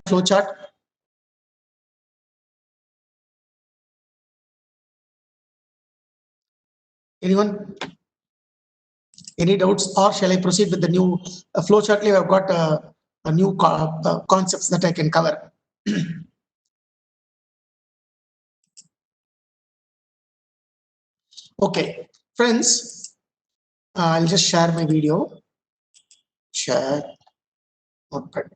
flowchart? Anyone? Any doubts, or shall I proceed with the new flowchart? I've got a new concepts that I can cover. Okay, friends, I'll just share my video. Share. Notepad.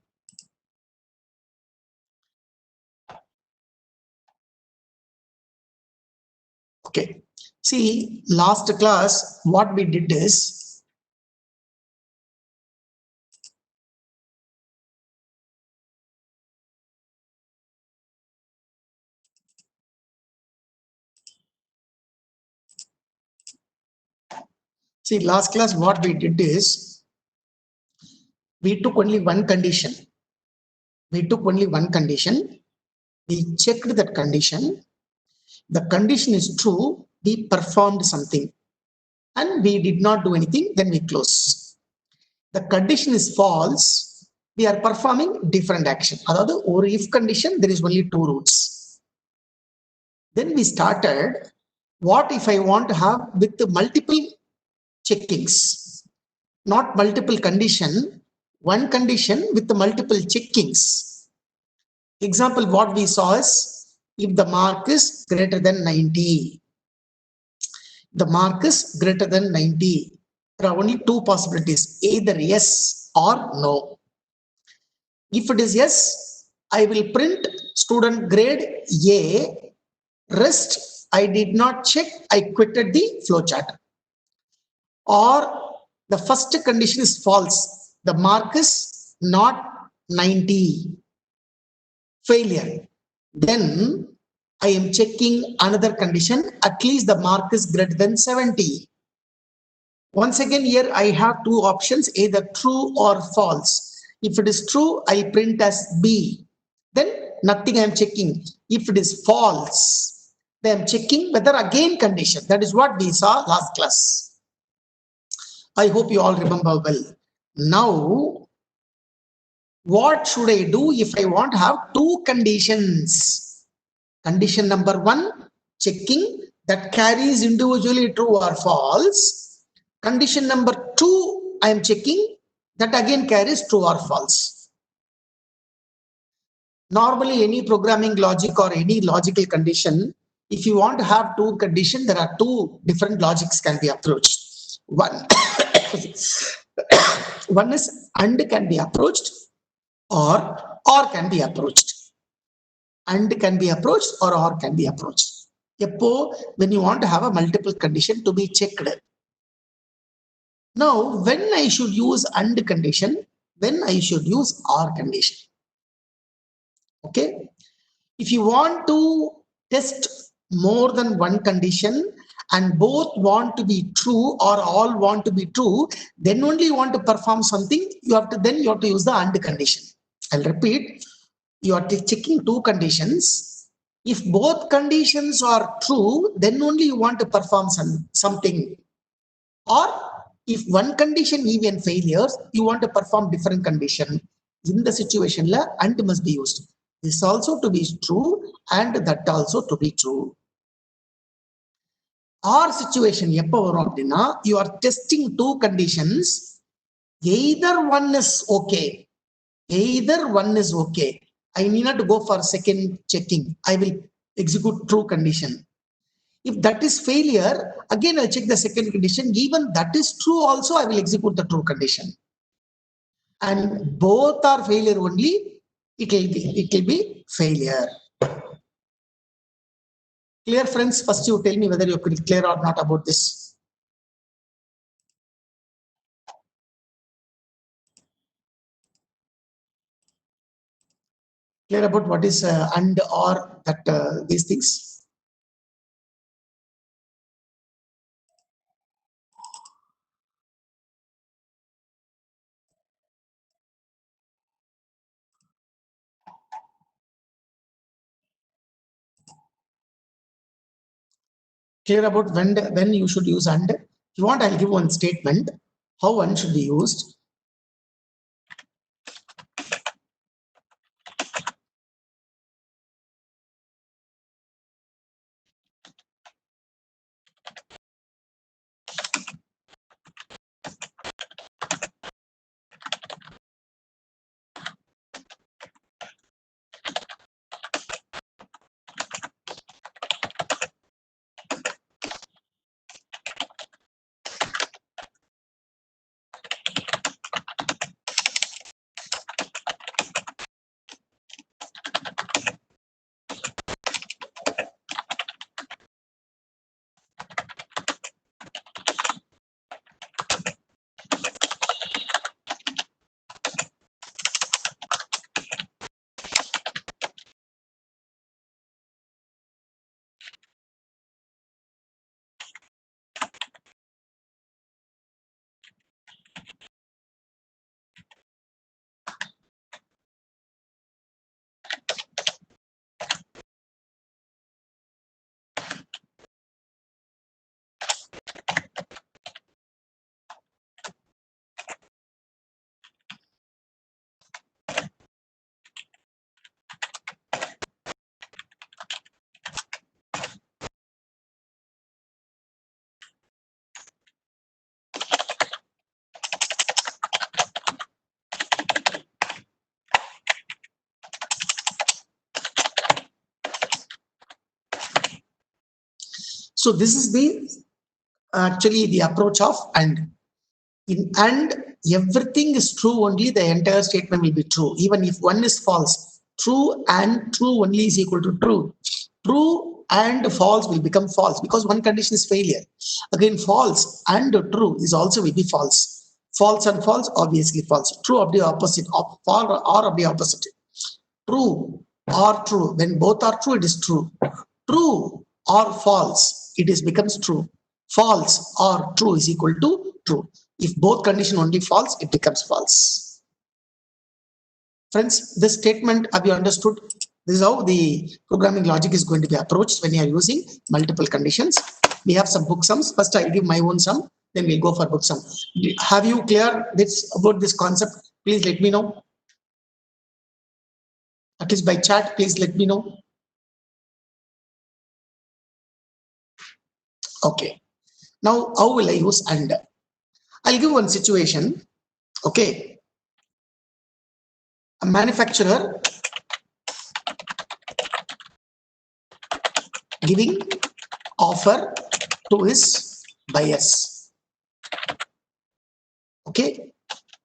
Okay. See, last class, what we did is, see, last class, what we did is, we took only one condition. We took only one condition. We checked that condition. The condition is true. We performed something and we did not do anything. Then we close. The condition is false. We are performing different action. Or if condition, there is only two routes. Then we started. What if I want to have with the multiple checkings, not multiple condition, one condition with the multiple checkings. Example, what we saw is, if the mark is greater than 90, the mark is greater than 90, there are only two possibilities, either yes or no. If it is yes, I will print student grade A, rest I did not check, I quitted the flowchart. Or the first condition is false, the mark is not 90, failure. Then I am checking another condition, at least the mark is greater than 70. Once again, here I have two options, either true or false. If it is true, I print as B. Then nothing I am checking. If it is false, then I am checking whether again condition. That is what we saw last class. I hope you all remember well. Now, what should I do if I want to have two conditions? Condition number one, checking that carries individually true or false. Condition number two, I am checking that again carries true or false. Normally, any programming logic or any logical condition, if you want to have two conditions, there are two different logics can be approached. One is AND can be approached, or can be approached. AND can be approached or can be approached. When you want to have a multiple condition to be checked. Now, when I should use AND condition, when I should use OR condition. Okay. If you want to test more than one condition and both want to be true or all want to be true, then only you want to perform something, you have to use the AND condition. I'll repeat, you are checking two conditions. If both conditions are true, then only you want to perform something. Or if one condition even failures, you want to perform different condition. In the situation, AND must be used. This also to be true and that also to be true. Our situation, you are testing two conditions. Either one is okay. Either one is okay. I need not to go for second checking. I will execute true condition. If that is failure, again I check the second condition. Even that is true also, I will execute the true condition. And both are failure only, it will be failure. Clear, friends? First you tell me whether you're clear or not about this. Clear about what is AND OR, that these things? Clear about when you should use AND? If you want, I'll give one statement how AND should be used. So this is the actually the approach of and. In and, everything is true only, the entire statement will be true. Even if one is false, true and true only is equal to true. True and false will become false because one condition is failure. Again, false and true is also will be false. False and false, obviously false. True of the opposite, or of the opposite. True or true. When both are true, it is true. True or false, it is becomes true. False or true is equal to true. If both condition only false, it becomes false. Friends, this statement, have you understood? This is how the programming logic is going to be approached when you are using multiple conditions. We have some book sums. First, I give my own sum, then we'll go for book sum. Have you clear this about this concept? Please let me know. At least by chat, please let me know. Okay. Now, how will I use and? I'll give one situation. Okay. A manufacturer giving offer to his buyers. Okay.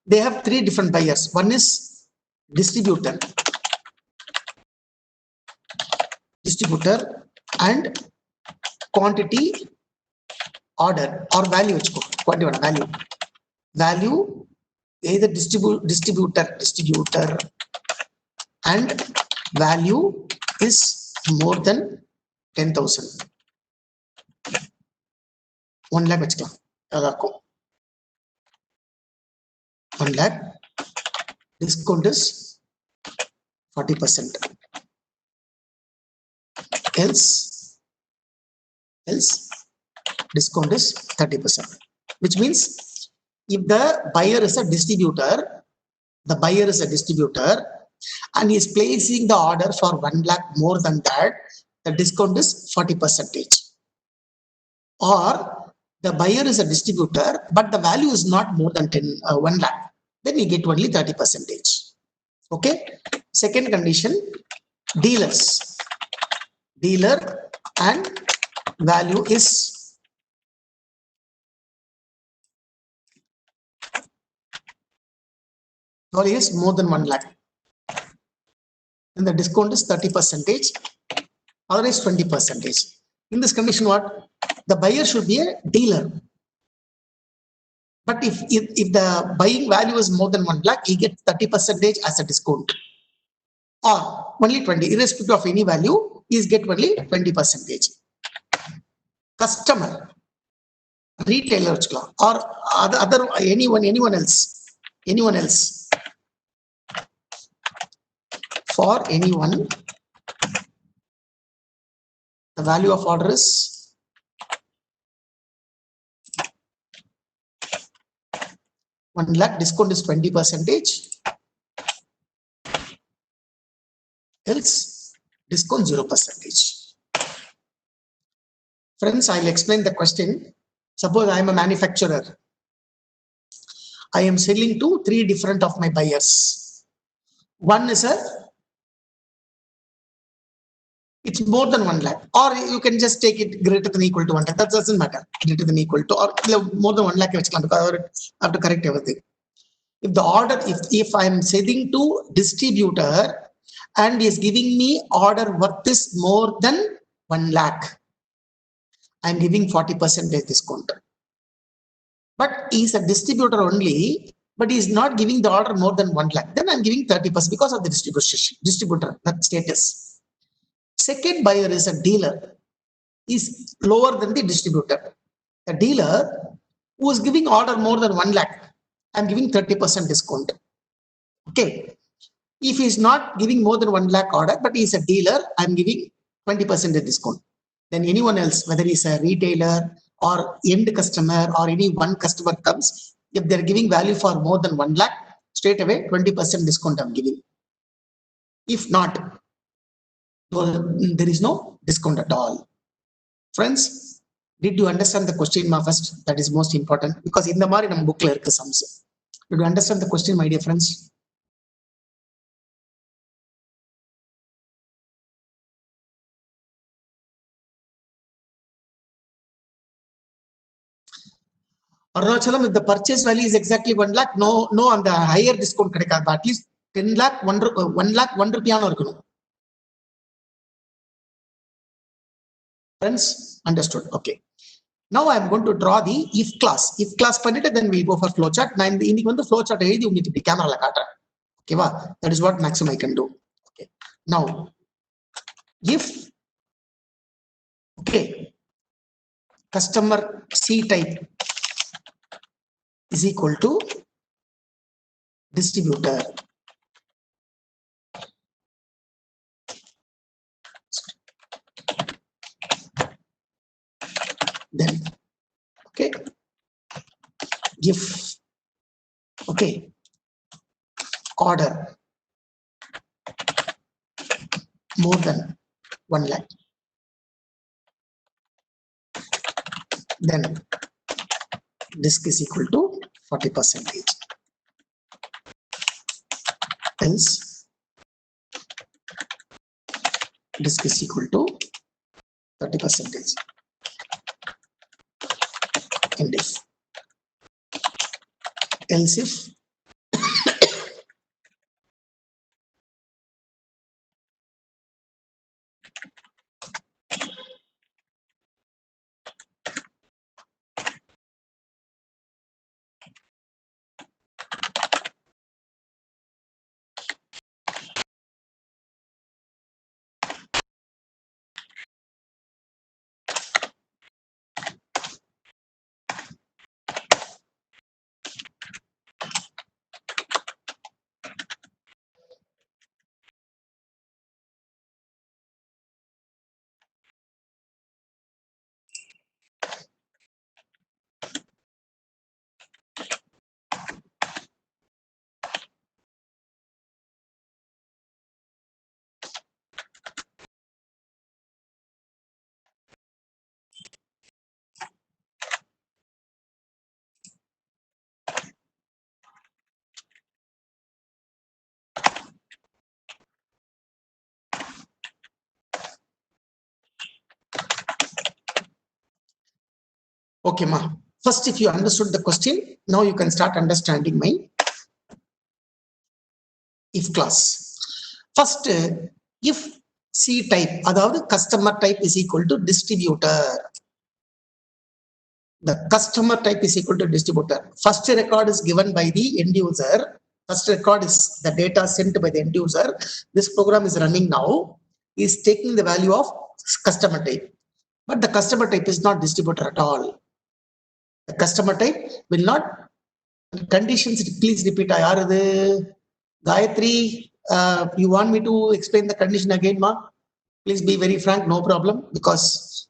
They have three different buyers. One is distributor and quantity order or value. Quantity value either distributor and value is more than 10,000. 1 lakh வச்சுக்கலாம். 1 lakh, discount is 40%. Else discount is 30%. Which means if the buyer is a distributor, and he is placing the order for 1 lakh more than that, the discount is 40%. Or the buyer is a distributor, but the value is not more than 1 lakh, then we get only 30%. Okay. Second condition, dealer and value is more than 1 lakh. Then the discount is 30%, otherwise 20%. In this condition, what? The buyer should be a dealer. But if the buying value is more than 1 lakh, he gets 30% as a discount. Or only 20, irrespective of any value, he is get only 20%. Customer, retailer, or other anyone else. For anyone, the value of order is 1 lakh, discount is 20%. Else discount 0%. Friends, I'll explain the question. Suppose I am a manufacturer. I am selling to three different of my buyers. One is it's more than 1 lakh, or you can just take it greater than equal to 1 lakh. That doesn't matter. Greater than equal to or more than 1 lakh, because I have to correct everything. If the order, if I am selling to distributor and he is giving me order worth is more than 1 lakh, I am giving 40% discount. But he is a distributor only, but he is not giving the order more than 1 lakh. Then I am giving 30% because of the distributor, that status. Second buyer is a dealer, is lower than the distributor. A dealer who is giving order more than 1 lakh, I am giving 30% discount. Okay. If he is not giving more than 1 lakh order, but he is a dealer, I am giving 20% discount. Then anyone else, whether he is a retailer or end customer or any one customer comes, if they are giving value for more than 1 lakh, straight away 20% discount I am giving. If not, there is no discount at all. Friends, did you understand the question first? That is most important, because in the mari nam book la irukku sums. Did you understand the question, my dear friends? Arunachalam, if the purchase value is exactly 1 lakh, no on the higher discount, but at least 10 lakh, 1 lakh, 1 rupee. Friends, understood? Okay. Now I am going to draw the if class. If class பண்ணிட்டு then we go for flowchart. நான் இன்னைக்கு வந்து flowchart எழுதி உங்களுக்கு இப்படி கேமரால காட்டுறேன். ஓகேவா? That is what maximum I can do. Okay. Now if okay customer C type is equal to distributor. Then okay if okay order more than 1 lakh, then disk is equal to 40%. Else disk is equal to 30%. And if else if okay ma. First, if you understood the question, now you can start understanding my if class. First, if C type, அதாவது customer type is equal to distributor. The customer type is equal to distributor. First record is given by the end user. First record is the data sent by the end user. This program is running now. Is taking the value of customer type. But the customer type is not distributor at all. The customer type will not. Conditions, please repeat. Gayatri, you want me to explain the condition again, ma? Please be very frank, no problem, because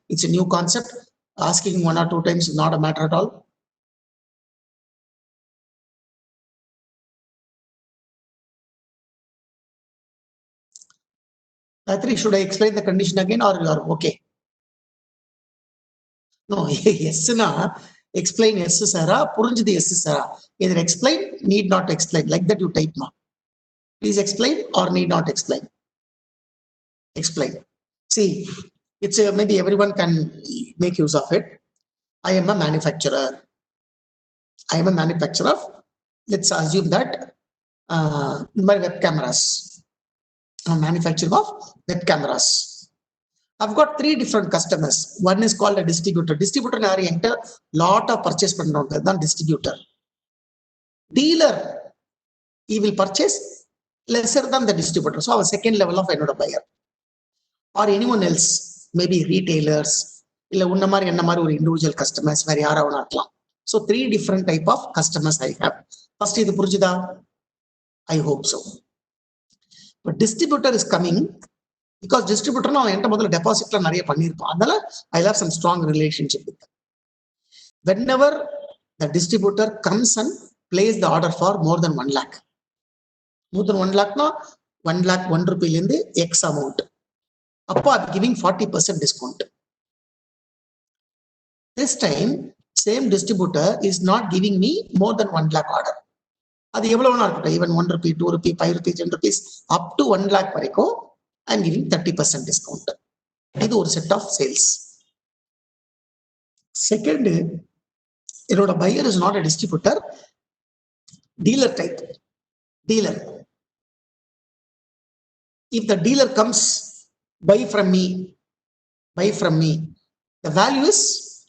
it's a new concept. Asking 1 or 2 times is not a matter at all. Gayatri, should I explain the condition again or you are okay? No, yes, na. Explain yes, Sarah. Purunjidi yes, Sarah. Either explain, need not explain. Like that you type, ma. Please explain or need not explain. Explain. See, it's maybe everyone can make use of it. I am a manufacturer. I am a manufacturer. Let's assume that my web cameras. I'm a manufacturer of web cameras. I've got 3 different customers. One is called a distributor. Distributor enter lot of purchase than distributor. Dealer, he will purchase lesser than the distributor. So our second level of another buyer. Or anyone else, maybe retailers, individual customers, so 3 different type of customers I have. First is the Purjida. I hope so. But distributor is coming because distributor now enter deposit I'll have some strong relationship with them. Whenever the distributor comes and plays the order for more than 1 lakh. More than 1 lakh, no, 1 lakh 1 rupee in the X amount. Apart giving 40% discount. This time, same distributor is not giving me more than 1 lakh order. Even 1 rupee, 2 rupee, 5 rupees, 10 rupees, up to 1 lakh variko, I'm giving 30% discount. This is a set of sales. Second, என்னோட buyer is not a distributor, dealer type, dealer. If the dealer comes buy from me, the value is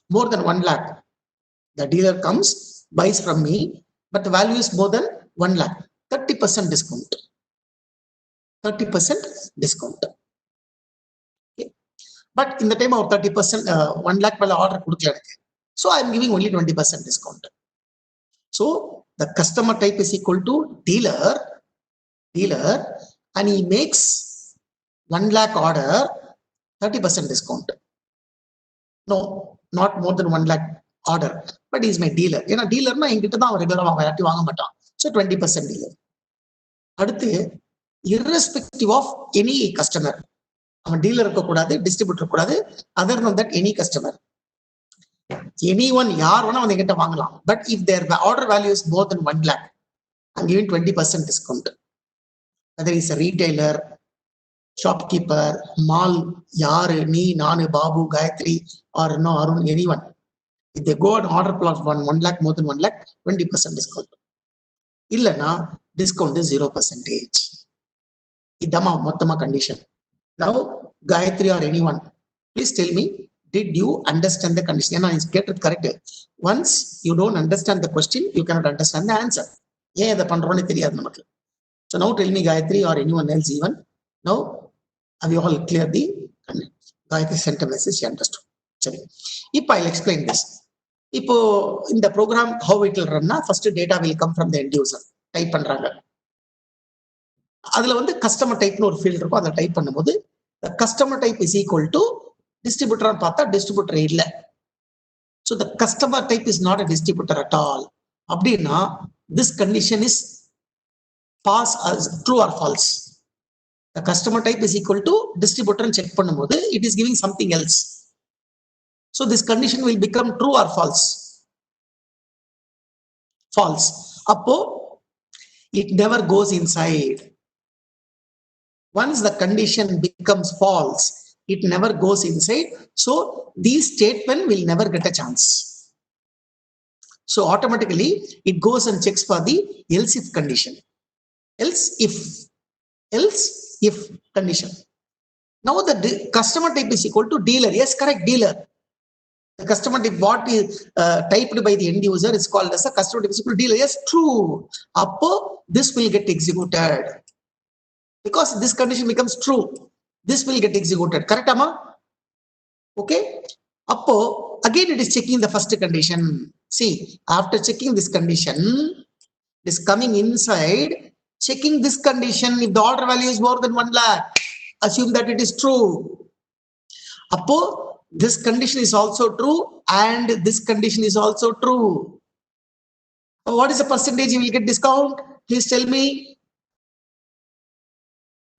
more than 1 lakh. The dealer comes, buys from me, but the value is more than 1 lakh. 30% discount. 30% discount. Okay. But in the time of 30%, 1 lakh order. So I am giving only 20% discount. So the customer type is equal to dealer, and he makes 1 lakh order, 30% discount. No, not more than 1 lakh order, but he is my dealer. You know, dealer na ingita da regular vaanga maatan. So 20% dealer. Aduthe, irrespective of any customer, our dealer irukka kodadu, distributor kodadu, other than that any customer, anyone yaar vona avanga kitta vaangalam. But if their order value is more than 1 lakh, I'm giving 20% discount. Whether it's a retailer, shopkeeper, mall, yaru, nee, nanu, Babu, Gayatri, or no, Arun, anyone. If they go and order plus 1 lakh, more than 1 lakh, 20% discount. Illana, discount is 0%. Idama mottama condition. Now, Gayatri or anyone, please tell me, did you understand the condition? And get it correct. Once you don't understand the question, you cannot understand the answer. Yeah, the pandroni theriyadhu namakku. So now tell me, Gayatri or anyone else even. Now, have you all clear the Gayatri sent a message? She understood. Sorry. If I'll explain this. In the program, how it will run, first data will come from the end user. Type பண்றாங்க. அதுல வந்து customer type னு ஒரு field இருக்கும். அதை type பண்ணும்போது the customer type is equal to distributor னு பார்த்தா distributor இல்ல. So the customer type is not a distributor at all. அப்படினா this condition is pass as true or false. The customer type is equal to distributor னு check பண்ணும்போது it is giving something else. So this condition will become true or false? False. Appo it never goes inside. Once the condition becomes false, it never goes inside. So these statement will never get a chance. So automatically it goes and checks for the else if condition. Else if condition. Now the customer type is equal to dealer. Yes, correct, dealer. The customer type, what is typed by the end user is called as a customer type is equal to dealer. Yes, true. Appo this will get executed. Because this condition becomes true, this will get executed. Correct, Amma? Okay. Appo again it is checking the first condition. See, after checking this condition, it is coming inside, checking this condition. If the order value is more than 1 lakh, assume that it is true. Appo this condition is also true and this condition is also true. What is the percentage you will get discount? Please tell me.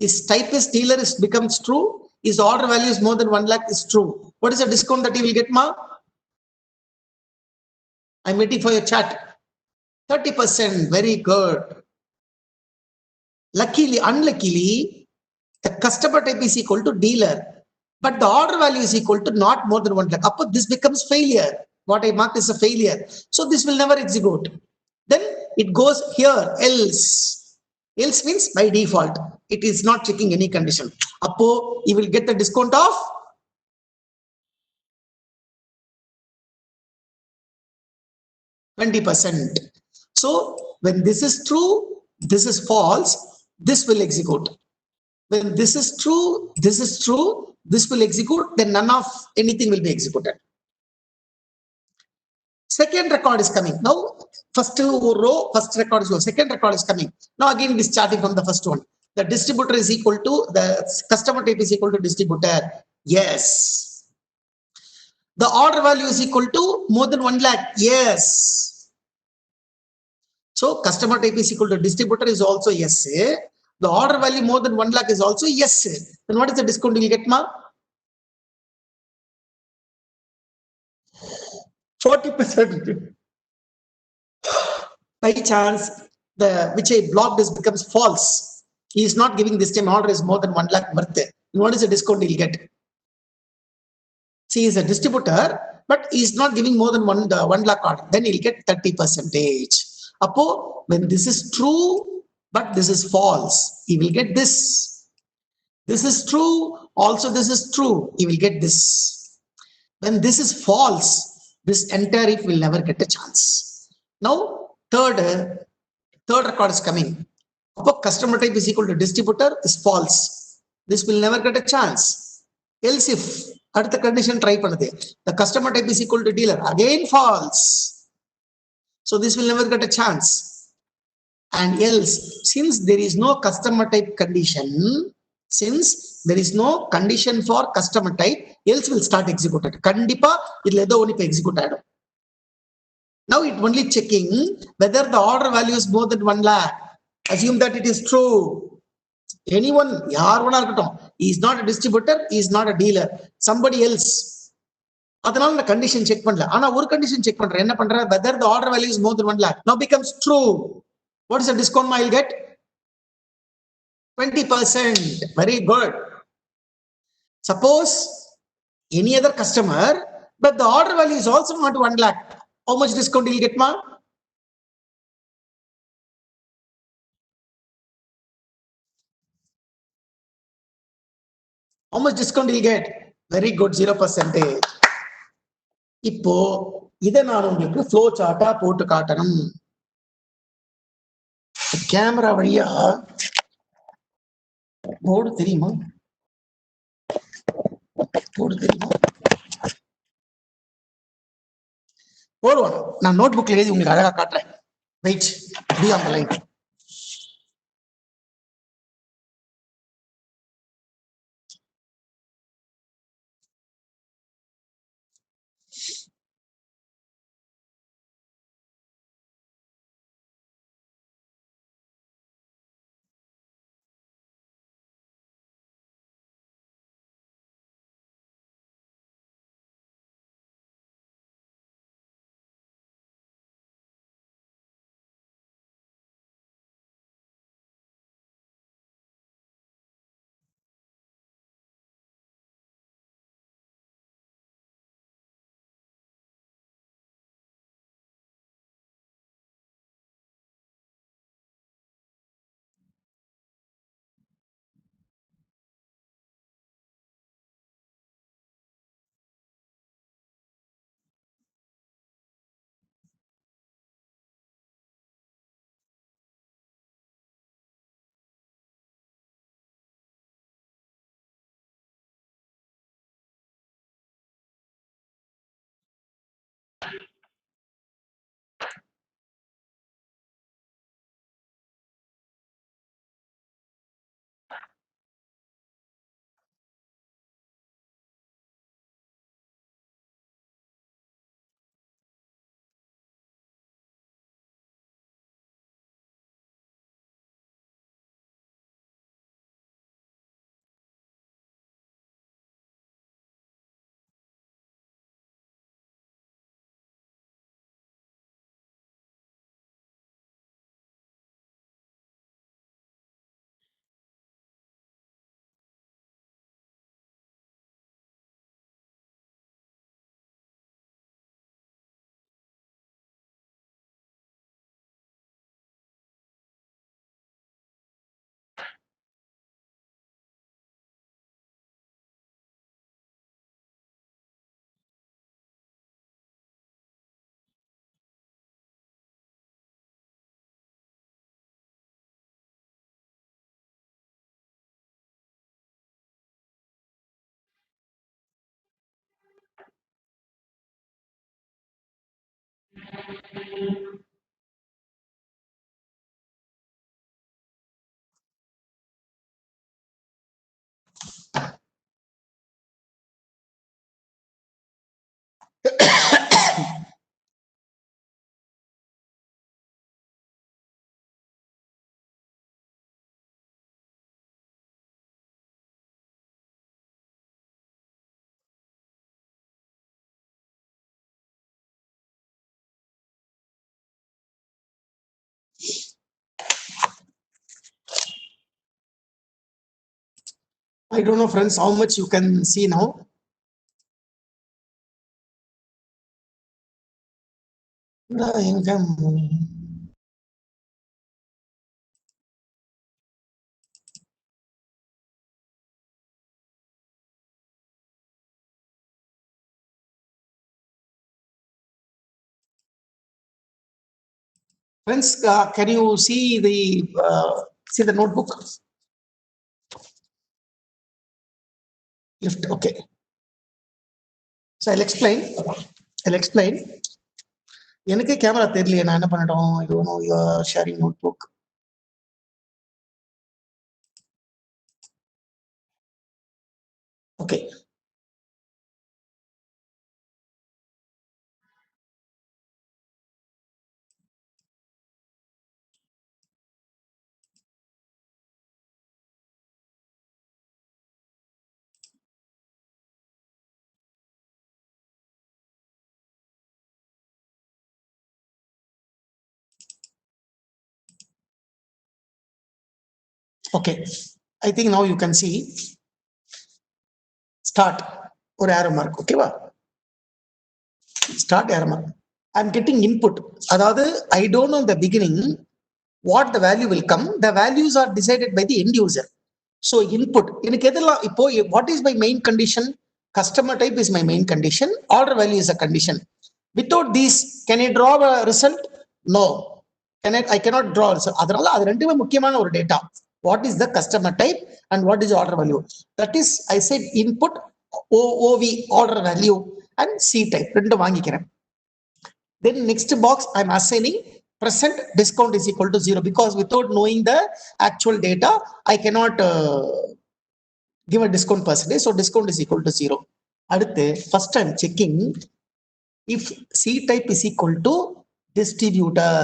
His type is dealer is becomes true. His order value is more than 1 lakh is true. What is the discount that he will get, ma? I'm waiting for your chat. 30%. Very good. Luckily, unluckily, the customer type is equal to dealer, but the order value is equal to not more than 1 lakh. Upper this becomes failure. What I marked is a failure. So this will never execute. Then it goes here, else. Else means by default, it is not checking any condition. Appo, you will get the discount of 20%. So when this is true, this is false, this will execute. When this is true, this will execute, then none of anything will be executed. Second record is coming. Now, first row, first record is yours. Second record is coming. Now again, it is starting from the first one. The distributor is equal to, the customer type is equal to distributor. Yes. The order value is equal to more than 1 lakh. Yes. So customer type is equal to distributor is also yes. The order value more than 1 lakh is also yes. Then what is the discount you will get, ma? 40%. By chance, the which I blocked is becomes false. He is not giving this time order is more than 1 lakh worth. What is the discount he will get? See, he is a distributor. but he's not giving more than 1 lakh order, then he'll get 30%. Apo, when this is true, but this is false, he will get this. This is true, also this is true, he will get this. When this is false, this entire if will never get a chance. Now, third record is coming. Customer type is equal to distributor is false. This will never get a chance. Else if at the condition try the customer type is equal to dealer, again false. So this will never get a chance. And else, since there is no customer type condition, since there is no condition for customer type, else will start executed. Kandipa idledo oni execute. Now it only checking whether the order value is more than 1 lakh. Assume that it is true. Anyone, he is not a distributor, he is not a dealer, somebody else. அதனால the condition check பண்ணல. ஆனா ஒரு condition check பண்றேன். என்ன பண்றேன்? Whether the order value is more than 1 lakh. Now becomes true. What is the discount I'll get? 20%. Very good. Suppose any other customer, but the order value is also not 1 lakh. How much discount he'll get, ma? How much discount he'll get? Very good, 0%. இப்போ இதை நான் உங்களுக்கு flow சார்ட்டா போட்டு காட்டணும். Camera வழியா board தெரியுமா? Board தெரியுமா? போடுவாங்க. நான் நோட் புக்ல எழுதி உங்களுக்கு அழகா காட்டுறேன். Wait, be on the line. I don't know, friends, how much you can see now. Friends, can you see the notebook? Lift, okay. So I'll explain. எனக்கு கேமரா தெரியலையே, நான் என்ன பண்ணட்டும்? I don't know you are sharing notebook. Okay. Okay. I think now you can see. Start or arrow mark. Okay, va? Start arrow mark. I'm getting input. அதாவது I don't know in the beginning what the value will come. The values are decided by the end user. So input. எனக்கு எதெல்லாம் இப்போ what is my main condition? Customer type is my main condition. Order value is a condition. Without these, can I draw a result? No. I cannot draw a result. அதனால அது ரெண்டுமே முக்கியமான ஒரு data. What is the customer type and what is order value? That is, I said input OV order value and C type. ரெண்டு வாங்கிக்கிறேன். Then next box I'm assigning present discount is equal to 0 because without knowing the actual data, I cannot give a discount percentage. So discount is equal to 0. அடுத்து first I'm checking if C type is equal to distributor.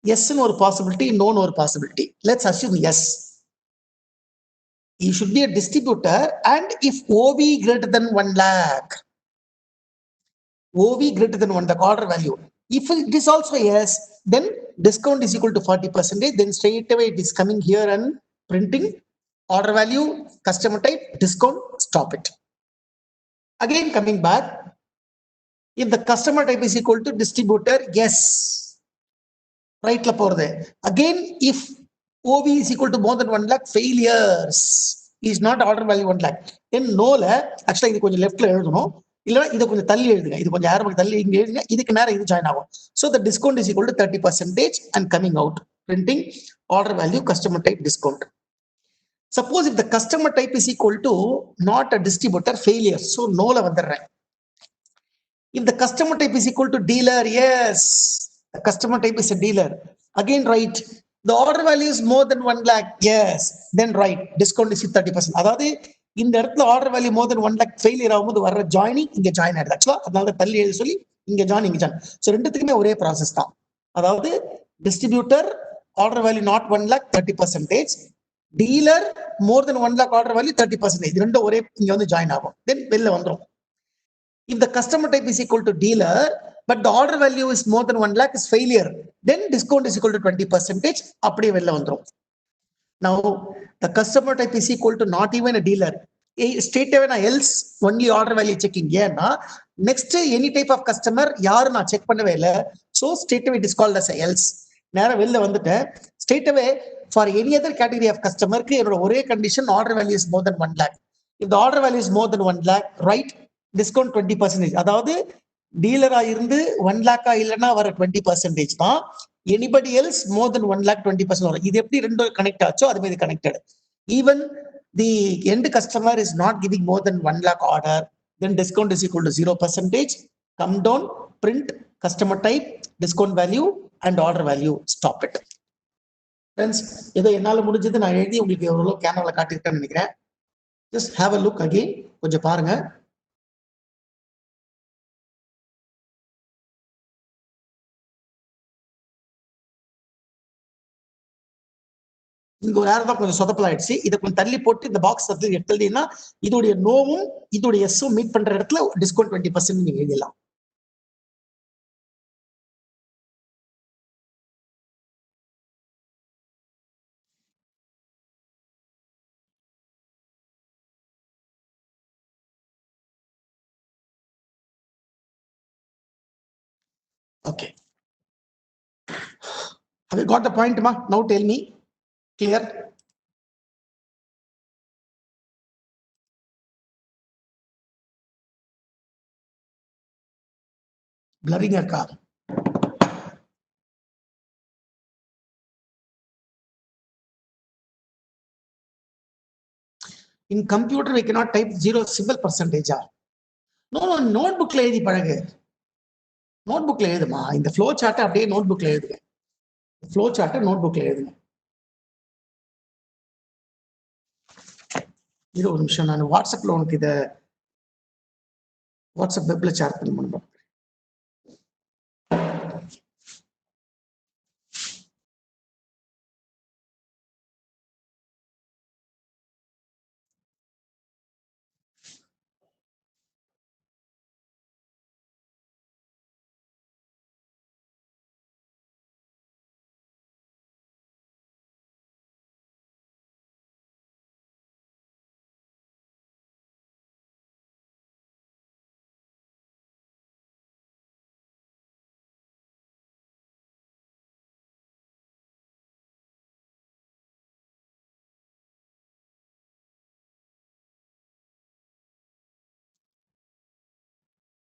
Yes or possibility, no or possibility. Let's assume yes. You should be a distributor and if OV greater than 1 lakh, OV greater than 1 lakh order value. If it is also yes, then discount is equal to 40%. Then straight away it is coming here and printing order value, customer type, discount, stop it. Again, coming back, if the customer type is equal to distributor, yes. Right la போறது. Again, if OV is equal to more than 1 lakh, failures is not order value 1 lakh. Then no la, actually இது கொஞ்சம் leftல எழுதணும். இல்லனா இத கொஞ்சம் தள்ளி எழுதுங்க. இது கொஞ்சம் ஆரம்ப தள்ளி இங்க எழுதுங்க. இதுக்கு நேரா இது ஜாயின் ஆகும். So the discount is equal to 30% and coming out. Printing order value, customer type, discount. Suppose if the customer type is equal to not a distributor, failure. So no la வந்துறேன். If the customer type is equal to dealer, yes, the customer type is a dealer. Again, right. The order value is more than 1 lakh, yes. Then right, discount is 30%. அதாவது இந்த இடத்துல order value more than 1 lakh failure ஆகும்போது வர்ற joining இங்க join ஆயிடுது. Actually, அதனால தள்ளி எழுதி சொல்லி இங்க join, இங்க join. So ரெண்டுத்துக்குமே ஒரே process தான். அதாவது distributor order value not 1 lakh 30%. Dealer more than 1 lakh order value 30%. இது ரெண்டும் ஒரே இங்க வந்து join ஆகும். Then வெளில வந்துரும். If the customer type is equal to dealer, but the order value is more than 1 lakh is failure, then discount is equal to 20%. அப்படியே வெளில வந்துரும். Now, the customer type is equal to not even a dealer. Straight away na else only order value checking. ஏன்னா next any type of customer யாரும் நான் check பண்ணவே இல்லை. So straight away it is called as a else. நேரா வெளில வந்துட்டேன். Straight away for any other category of customer க்கு என்னோட ஒரே condition order value is more than 1 lakh. If the order value is more than 1 lakh, right? Discount 20%. அதாவது டீலரா இருந்து 1 lakh இல்லைன்னா வர 20% தான். Anybody else more than 1 lakh 20% வரும். இது எப்படி ரெண்டு கனெக்ட் ஆச்சோ அது மாதிரி connected. Even the end customer is not giving more than 1 lakh order, then discount is equal to 0%. Come down, print customer type, discount value and order value, stop it. Friends, ஏதோ என்னால முடிஞ்சது நான் எழுதி உங்களுக்கு எவ்வளவு கேமரால காட்டிருக்கேன்னு நினைக்கிறேன். Just have a look again. கொஞ்சம் பாருங்க. இங்க ஒரு நேரம் தான் கொஞ்சம் சொதப்பலாயிடுச்சு. இதை கொஞ்சம் தள்ளி போட்டு இந்த பாக்ஸ் எடுத்தீங்கன்னா இதோடைய நோவும் இதோடைய எஸ்ஸும் மீட் பண்ற இடத்துல டிஸ்கவுண்ட் 20% நீங்க எழுதலாம். Okay. Have you got the point, ma? Now tell me. Clear? Blurring a car. In computer, we cannot type 0 simple percentage. No, notebook la edhi padagu. Notebook la edhuma. In the flow chart, update notebook la edhu. Flow chart, notebook la edhu. Idu oru nimisham nanu WhatsApp la unakku idu WhatsApp web la share pannum.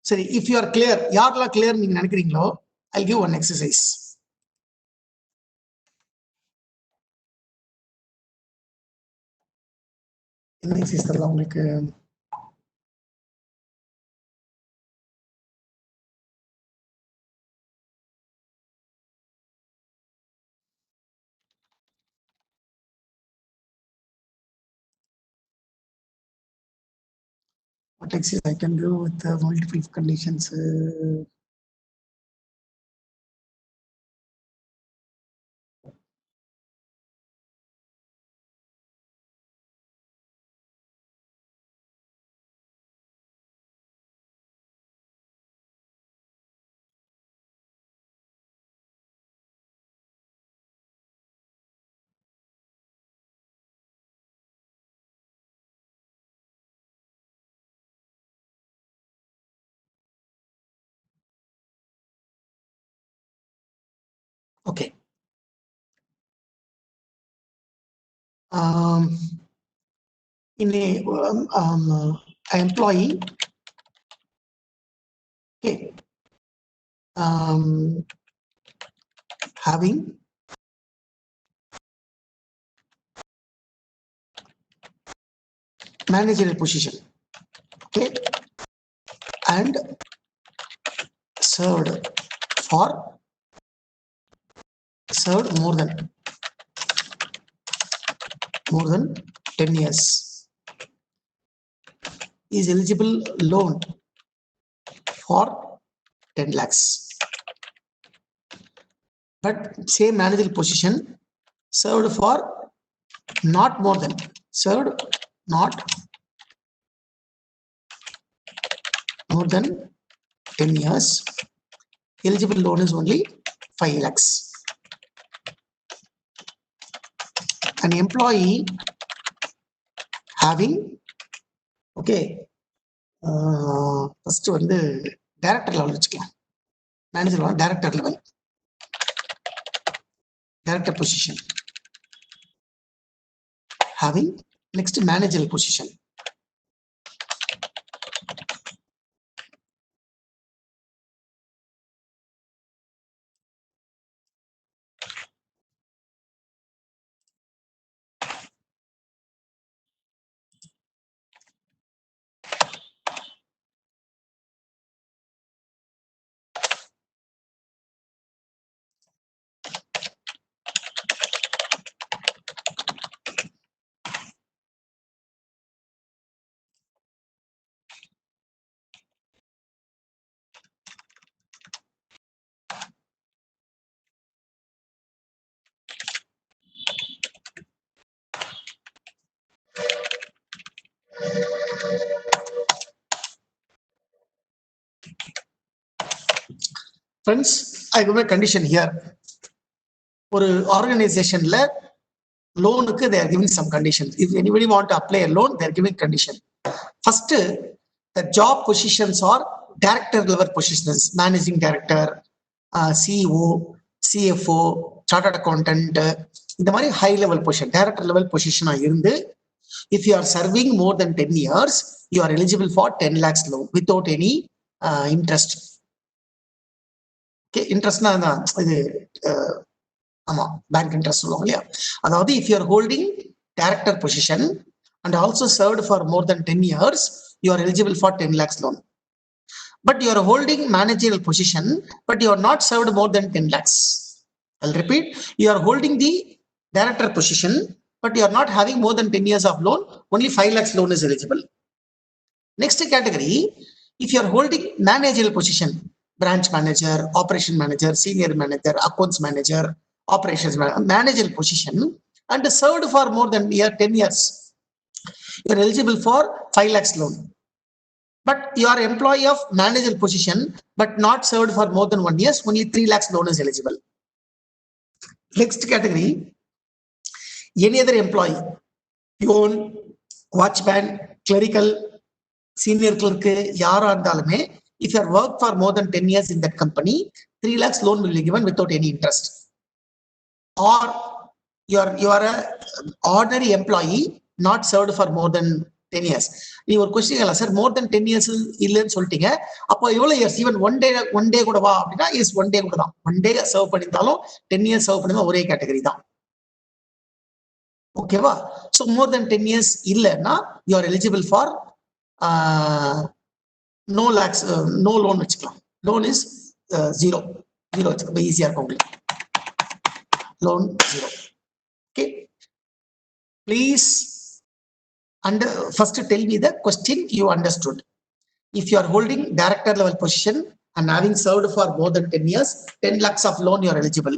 Sorry, if you are clear, yaarla clear neenga nenikiringlo, I'll give one exercise. என்ன exercise தரலாம் உங்களுக்கு? What exercise I can do with the multiple conditions? Okay. In a employee, okay, having managerial position, okay, and served more than 10 years, is eligible loan for 10 lakhs. But same managerial position served for not more than 10 years, eligible loan is only 5 lakhs. An employee having, okay, first வந்து director level வச்சுக்கலாம், manager level, director position, having next managerial position, friends. I give a condition here. For organization loan, they are giving some conditions. If anybody want to apply a loan, they are giving condition. First, the job positions are director level positions, managing director, CEO, CFO, chartered accountant, இந்த மாதிரி high level position, director level position இருந்து if you are serving more than 10 years, you are eligible for 10 lakhs loan without any interest. Okay, interest இது ஆமா bank interest சொல்லுவாங்க இல்லையா, அதாவது if you are holding director position and also served for more than 10 years, you are eligible for 10 lakhs loan. But you are holding managerial position, but you are not served more than 10 lakhs. I'll repeat, you are holding the director position, but you are not having more than 10 years of loan, only 5 lakhs loan is eligible. Next category, if you are holding managerial position, branch manager, operation manager, senior manager, accounts manager, operations managerial position, and served for more than 10 years, you are eligible for 5 lakhs loan. But you are employee of managerial position, but not served for more than 1 year, only 3 lakhs loan is eligible. Next category, any other employee, peon, watchman, clerical, senior clerk, yara andalume, if you are worked for more than 10 years in that company, 3 lakhs loan will be given without any interest. Or you are a ordinary employee not served for more than 10 years. நீ ஒரு question கேட்கலாம், sir more than 10 years இல்லைன்னு சொல்லிட்டீங்க, அப்போ எவ்வளவு years, even one day கூட வா அப்படின்னா இஸ் ஒன் டே கூட தான். ஒன் டே சர்வ் பண்ணியிருந்தாலும் 10 இயர்ஸ் சர்வ் பண்ணிருந்தாலும் ஒரே கேட்டகரி தான். ஓகேவா? ஸோ மோர் தென் 10 இயர்ஸ் இல்லைன்னா you are eligible for no lakhs no loan வச்சுக்கலாம். லோன் இஸ் ஜீரோ வச்சுக்கலாம், ஈஸியா இருக்கும் உங்களுக்கு. Loan zero. Okay, please first tell me the question you understood. If you are holding director level position and having served for more than 10 years, 10 lakhs of loan you are eligible.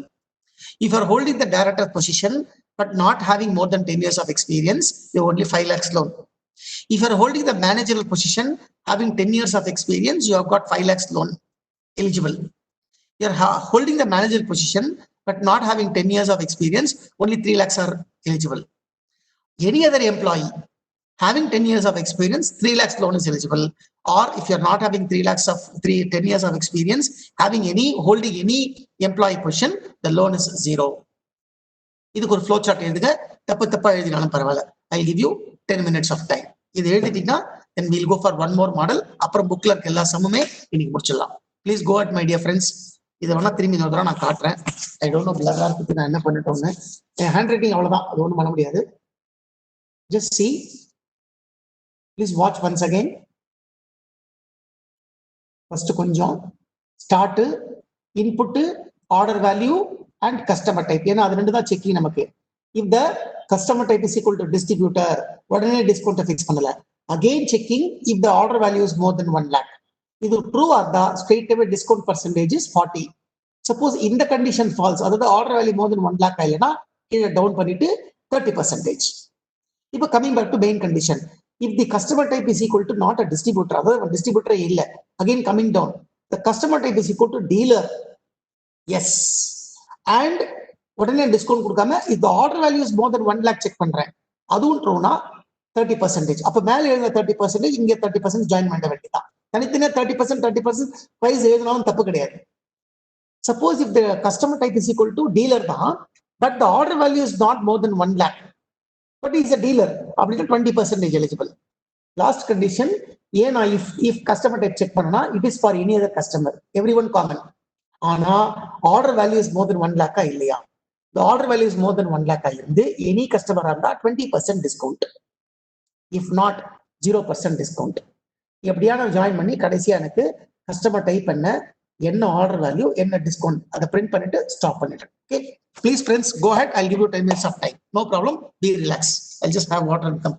If you are holding the director position but not having more than 10 years of experience, you only 5 lakhs loan. If you are holding the managerial position having 10 years of experience, you have got 5 lakhs loan eligible. You are holding the managerial position but not having 10 years of experience, only 3 lakhs are eligible. Any other employee having 10 years of experience, 3 lakhs loan is eligible. Or if you are not having 10 years of experience, holding any employee position, the loan is zero. இதுக்கு ஒரு flow chart எழுதுங்க, தப்பா எழுதினாலும் பரவாயில்ல. I'll give you 10 minutes of time. இது எழுதிட்டீங்கன்னா then we'll go for one more model. அப்புறம் புக்ல இருக்க எல்லா சம்முமே இன்னைக்கு முடிச்சிடலாம். Please go ahead my dear friends. இதை வேணா திரும்பி இன்னொரு நான் காட்டுறேன். ஐ டோன்ட் நோ பிளரா இருக்கு, நான் என்ன பண்ணிட்டோம்னு. என் ஹேண்ட் ரைட்டிங் அவ்வளவுதான், அது ஒன்றும் பண்ண முடியாது. Just see, please watch once again. First கொஞ்சம் start, input, order value and customer type. ஏன்னா அது ரெண்டு தான் செக்கிங் நமக்கு. If the customer type is equal to distributor, உடனே டிஸ்கவுண்ட் ஃபிக்ஸ் பண்ணல. Again checking if the order value is more than 1 lakh. இது true ஆர்டா straight away discount percentage is 40. Suppose இந்த கண்டிஷன் ஃபால்ஸ், அதாவது order value more than 1 lakh இல்லைன்னா கீழே down பண்ணிட்டு 30%. இப்போ coming back to main condition, if the customer type is equal to not a distributor, அதாவது டிஸ்ட்ரிபியூட்டரே இல்லை, again coming down, the customer type is equal to dealer, yes, and உடனே discount கொடுக்காம if the order value is more than 1 lakh check பண்றேன், அதுவும் ட்ரூனா 30%. அப்ப மேல எழுத 30%, இங்க 30% ஜாயின் பண்ண வேண்டியதான். தனித்தனியா 30% பிரைஸ் எழுதினாலும் தப்பு கிடையாது. Suppose if the customer type is equal to dealer தான், but the order value is not more than 1 lakh, but he is a dealer, அப்படின்னா 20% eligible. Last condition, ஏன்னா if customer type check பண்ணனா it is for any other customer, everyone common. ஆனா order value is more than 1 lakh இல்லையா, the order value is more than 1 lakh இருந்து any customer இருந்தா 20% discount, if not 0% discount. எப்படியான join பண்ணி கடைசியா எனக்கு customer type என்ன ஆர்டர் வேல்யூ என்ன டிஸ்கவுண்ட் அதை பிரிண்ட் பண்ணிட்டு ஸ்டாப் பண்ணிட்டேன். Okay, please friends go ahead, I will give you 10 minutes of time. No problem, be relaxed. I'll just have water and come.